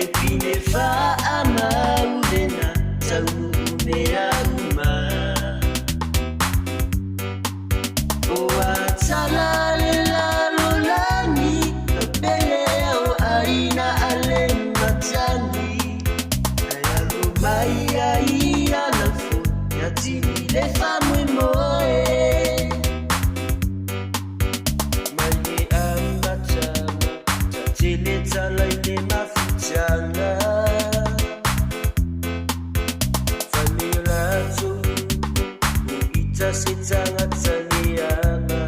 Epinefa amaulena taunumea uma Oatala lalolani Peleo aina alematani Ayalumaya ialafo Yatini lefa mwemoe Maye ambatama Tateletala ile mafutana Famirato Uita setanga taliana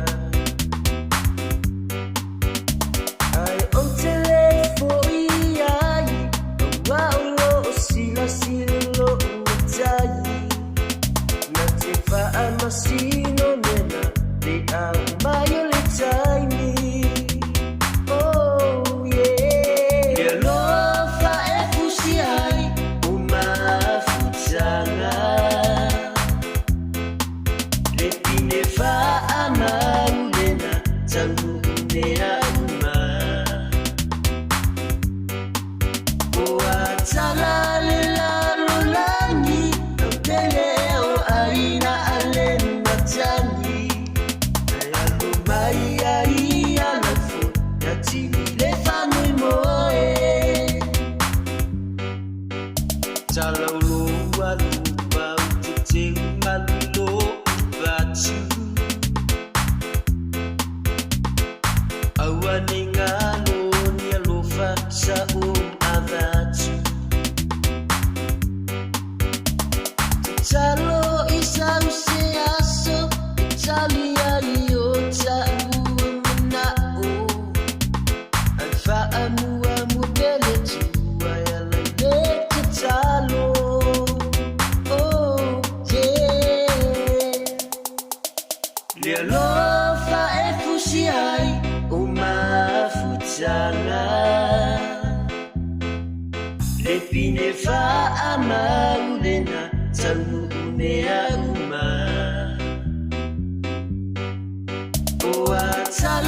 Ay on telefoni ai Waulo sila silo utai Natefa amasino nena De amayo le taimi Oh yeah Yelofa efusiai Umafutana Lepinefa amaulena Tangunea uma Oatala lalolani Peleo aina alematani Ayalumaya ialafo Yatini lefa mwemoe Talaulua lupa utete malulo batu Awaningalo nialofa sa adatu Talo isa useaso Italia iota umenao Alfa amua mudele tua Yala leke talo Oh yeah Lialofa efusiai Umafutana Lepinefa amaulena Tangunea uma Oatala